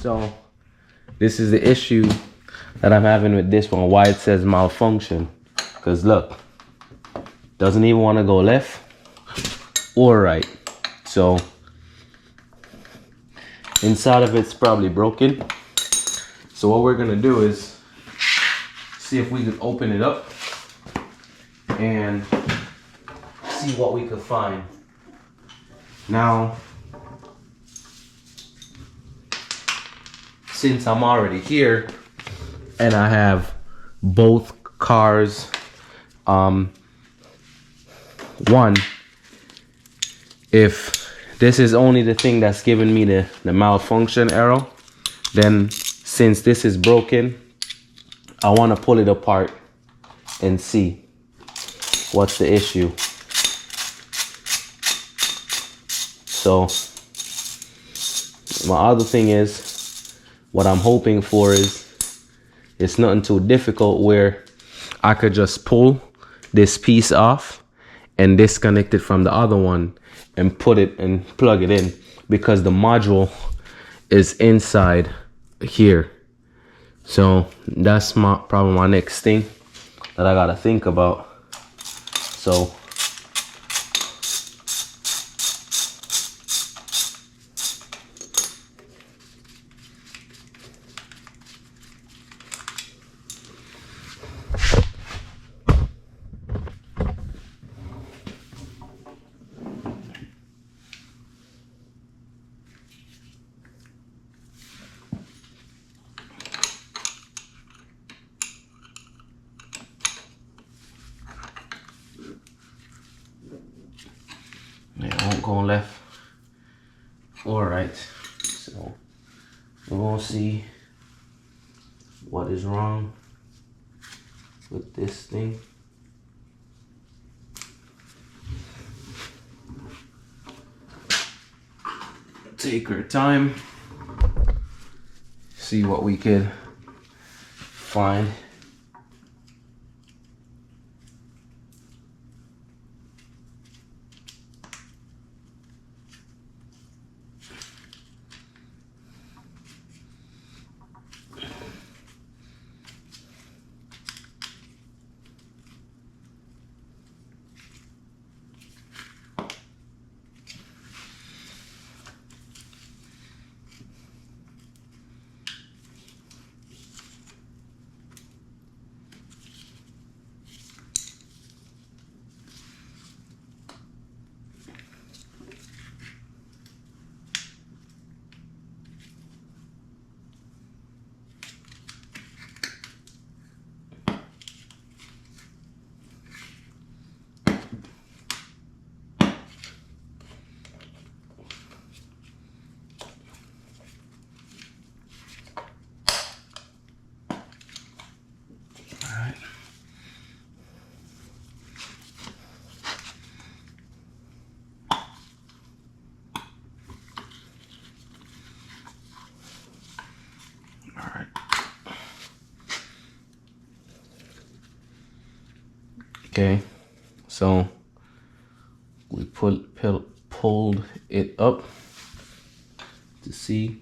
So this is the issue that I'm having with this one, why it says malfunction. Because look, doesn't even want to go left or right. So inside of it's probably broken. So what we're gonna do is see if we could open it up and see what we could find. Now, since I'm already here and I have both cars, one, if this is only the thing that's giving me the malfunction error, then since this is broken, I want to pull it apart and see what's the issue. So my other thing is, what I'm hoping for is it's nothing too difficult where I could just pull this piece off and disconnect it from the other one and put it and plug it in, because the module is inside here. So that's probably my next thing that I gotta think about. So it won't go left or right. So we're gonna see what is wrong with this thing. Take our time, see what we could find. Okay, so we pulled it up to see.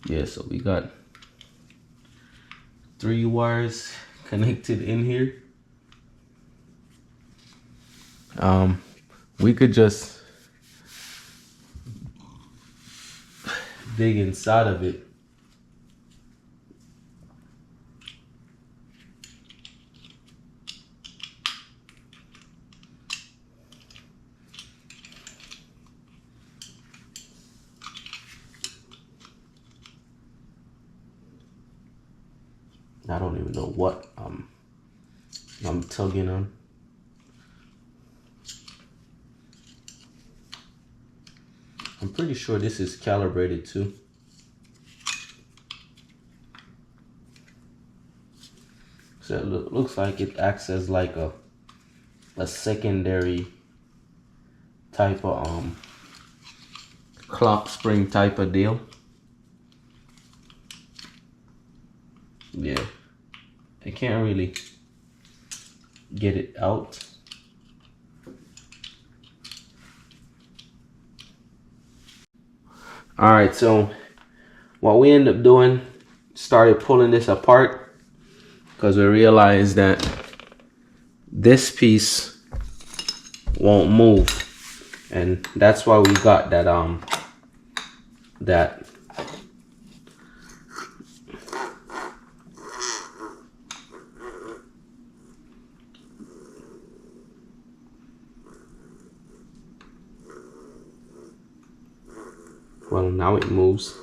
Yeah, so we got 3 wires connected in here. We could just dig inside of it. I don't even know what I'm tugging on. I'm pretty sure this is calibrated too. So it looks like it acts as like a a secondary type of clock spring type of deal. Yeah, I can't really get it out. All right, so what we end up doing, started pulling this apart because we realized that this piece won't move, and that's why we got that that well, now it moves.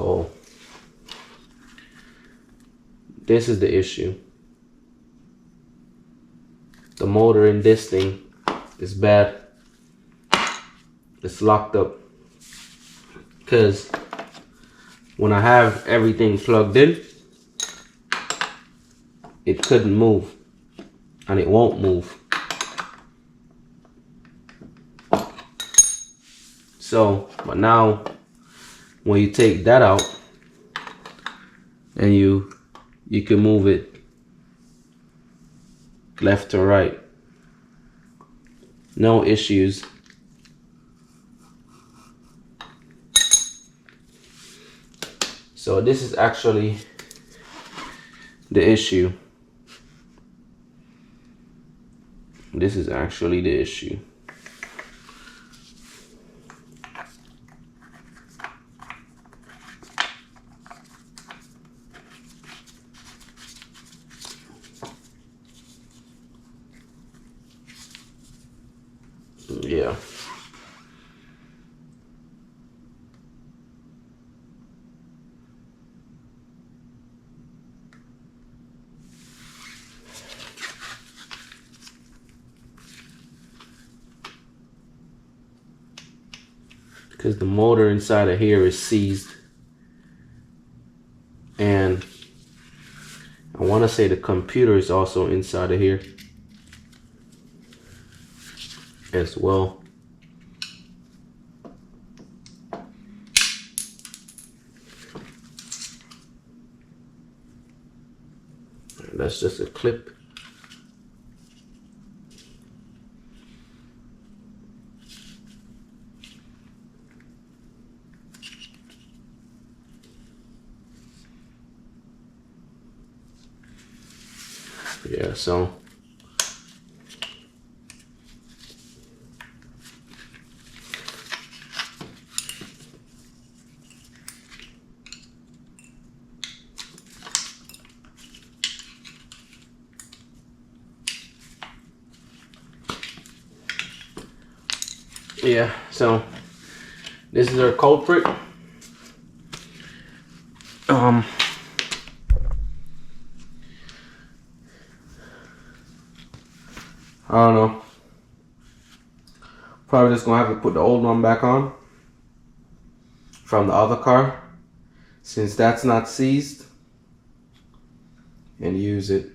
Oh, this is the issue. The motor in this thing is bad. It's locked up. Because when I have everything plugged in, it couldn't move. And it won't move. So, but now, when you take that out, and you can move it left to right. No issues. So this is actually the issue. This is actually the issue. Yeah. Because the motor inside of here is seized. And I want to say the computer is also inside of here as well. That's just a clip. Yeah, so yeah, so this is our culprit. I don't know. Probably just gonna have to put the old one back on from the other car, since that's not seized, and use it.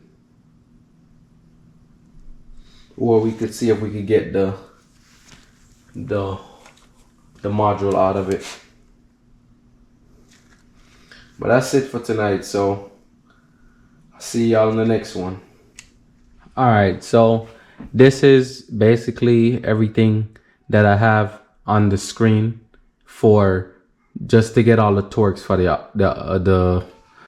Or we could see if we could get the module out of it. But that's it for tonight, so I'll see y'all in the next one. Alright, so this is basically everything that I have on the screen for just to get all the torques for the